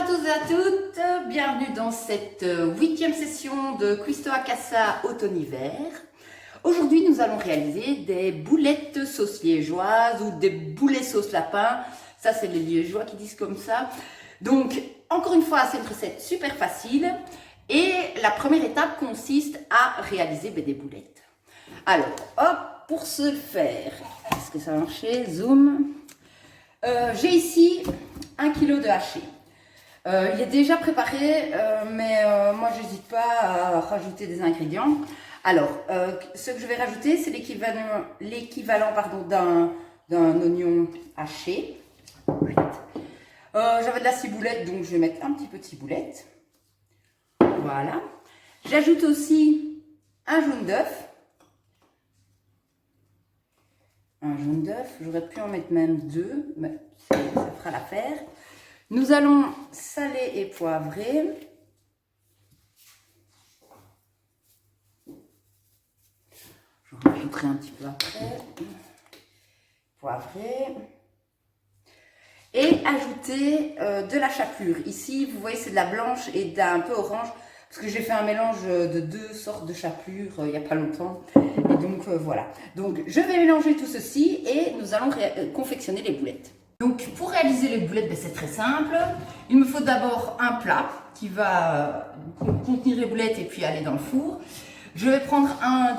à tous et à toutes, bienvenue dans cette 8e session de Cuisto a Casa automne-hiver. Aujourd'hui nous allons réaliser des boulettes sauce liégeoise ou des boulets sauce lapin, ça c'est les liégeois qui disent comme ça. Donc encore une fois c'est une recette super facile et la première étape consiste à réaliser des boulettes. Alors hop, pour ce faire, est-ce que ça va marcher? Zoom. J'ai ici 1 kg de haché. Il est déjà préparé, mais moi j'hésite pas à rajouter des ingrédients. Alors, ce que je vais rajouter, c'est l'équivalent d'un oignon haché. J'avais de la ciboulette, donc je vais mettre un petit peu de ciboulette. Voilà. J'ajoute aussi un jaune d'œuf. Un jaune d'œuf, j'aurais pu en mettre même 2, mais ça fera l'affaire. Nous allons saler et poivrer. Je rajouterai un petit peu après. Poivrer. Et ajouter de la chapelure. Ici, vous voyez, c'est de la blanche et d'un peu orange. Parce que j'ai fait un mélange de 2 sortes de chapelure il n'y a pas longtemps. Et donc voilà. Donc je vais mélanger tout ceci et nous allons confectionner les boulettes. Donc pour réaliser les boulettes, c'est très simple. Il me faut d'abord un plat qui va contenir les boulettes et puis aller dans le four. Je vais prendre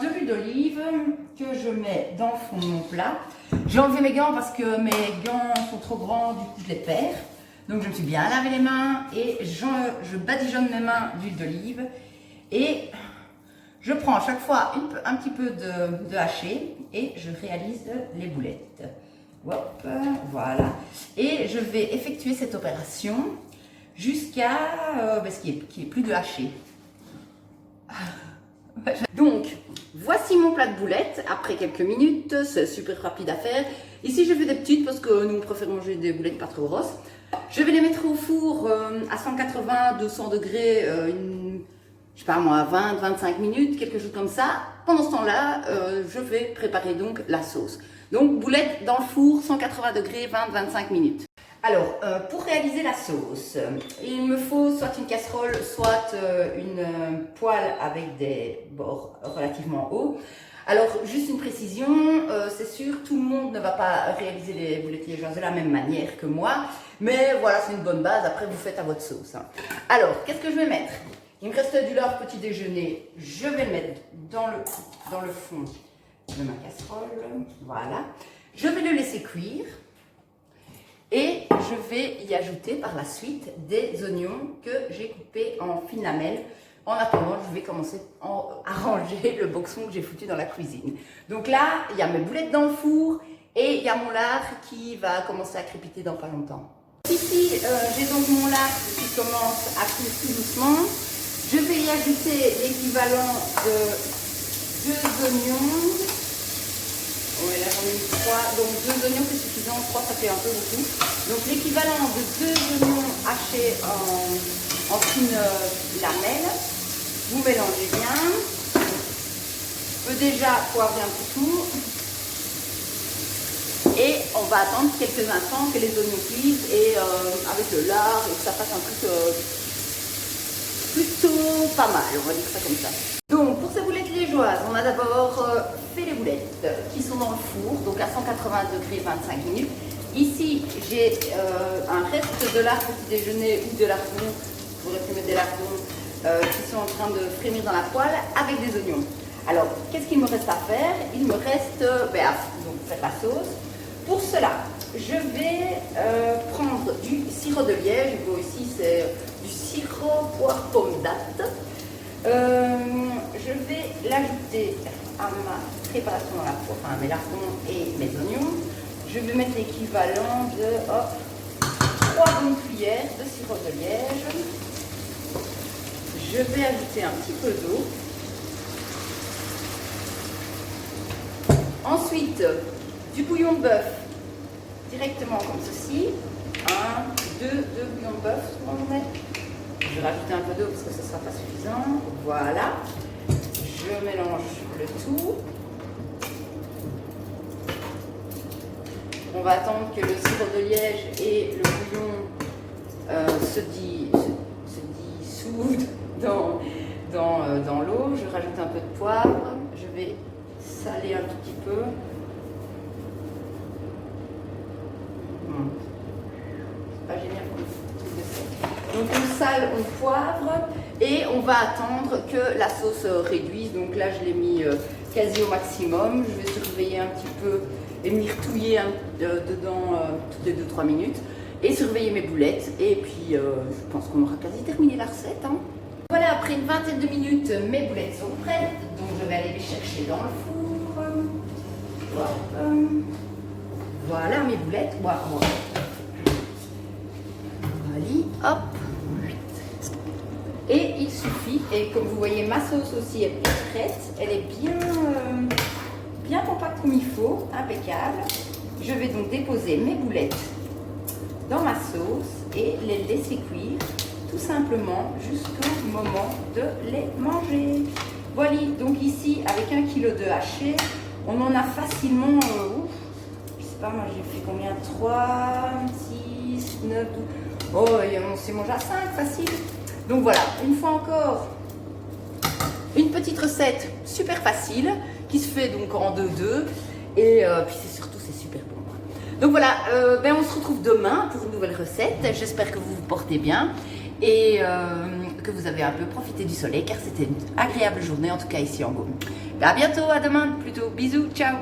de l'huile d'olive que je mets dans le fond de mon plat. J'ai enlevé mes gants parce que mes gants sont trop grands, du coup je les perds. Donc je me suis bien lavé les mains et je badigeonne mes mains d'huile d'olive. Et je prends à chaque fois un petit peu de haché et je réalise les boulettes. Hop, voilà. Et je vais effectuer cette opération jusqu'à ce qu'il n'y ait plus de haché. Donc, voici mon plat de boulettes après quelques minutes. C'est super rapide à faire. Ici, je fais des petites parce que nous préférons manger des boulettes pas trop grosses. Je vais les mettre au four à 180-200 degrés, je sais pas moi, 20-25 minutes, quelque chose comme ça. Pendant ce temps-là, je vais préparer donc la sauce. Donc, boulettes dans le four, 180 degrés, 20-25 minutes. Alors, pour réaliser la sauce, il me faut soit une casserole, soit une poêle avec des bords relativement hauts. Alors, juste une précision, c'est sûr, tout le monde ne va pas réaliser les boulettes liégeoises de la même manière que moi, mais voilà, c'est une bonne base, après vous faites à votre sauce. Hein. Alors, qu'est-ce que je vais mettre? Il me reste du lard petit déjeuner, je vais le mettre dans le fond de ma casserole, voilà. Je vais le laisser cuire et je vais y ajouter par la suite des oignons que j'ai coupés en fines lamelles. En attendant, je vais commencer à ranger le boxon que j'ai foutu dans la cuisine. Donc là, il y a mes boulettes dans le four et il y a mon lard qui va commencer à crépiter dans pas longtemps. Ici, j'ai donc mon lard qui commence à cuire tout doucement. Je vais y ajouter l'équivalent de 2 oignons. Ouais, là j'en ai mis 3, donc 2 oignons c'est suffisant, 3 ça fait un peu beaucoup. Donc l'équivalent de 2 oignons hachés en fines lamelles. Vous mélangez bien. Je peux déjà poivrer un petit coup. Et on va attendre quelques instants que les oignons cuisent et avec le lard et que ça fasse un truc plutôt pas mal, on va dire ça comme ça. Donc pour ces boulettes liégeoises, on a d'abord fait les boulettes qui sont dans le four, donc à 180 degrés 25 minutes. Ici j'ai un reste de lard petit déjeuner ou de lardons, vous pourrez mettre des lardons qui sont en train de frémir dans la poêle avec des oignons. Alors qu'est-ce qu'il me reste à faire? Il me reste donc faire la sauce. Pour cela, je vais prendre du sirop de liège. Bon, ici c'est du sirop poire pomme date. Je vais l'ajouter à ma préparation dans la poêle, enfin mes lardons et mes oignons. Je vais mettre l'équivalent de 3 bonnes cuillères de sirop de liège. Je vais ajouter un petit peu d'eau. Ensuite, du bouillon de bœuf directement comme ceci. 2 bouillons de bœuf, on va mettre. Je vais rajouter un peu d'eau parce que ce ne sera pas suffisant. Voilà. Je mélange le tout. On va attendre que le sirop de liège et le bouillon se dissout dans l'eau. Je rajoute un peu de poivre. Je vais saler un tout petit peu. C'est pas génial pour le truc de sel. Donc on sale, on poivre et on va attendre que la sauce réduise. Donc là je l'ai mis quasi au maximum. Je vais surveiller un petit peu et venir touiller dedans toutes les 2-3 minutes et surveiller mes boulettes. Et puis je pense qu'on aura quasi terminé la recette. Hein. Voilà, après une vingtaine de minutes, mes boulettes sont prêtes. Donc je vais aller les chercher dans le four. Voilà mes boulettes. Voilà. Hop. Et il suffit, et comme vous voyez, ma sauce aussi est prête. Elle est bien compacte comme il faut, impeccable. Je vais donc déposer mes boulettes dans ma sauce et les laisser cuire tout simplement jusqu'au moment de les manger. Voilà, donc ici avec 1 kg de haché, on en a facilement, je sais pas, moi j'ai fait combien, 3, 6, 9, 12. Oh, on s'est mangé à 5, facile. Donc voilà, une fois encore, une petite recette super facile qui se fait donc en 2-2. Et puis c'est super bon. Donc voilà, on se retrouve demain pour une nouvelle recette. J'espère que vous vous portez bien et que vous avez un peu profité du soleil car c'était une agréable journée, en tout cas ici en Gaume. À bientôt, à demain plutôt. Bisous, ciao.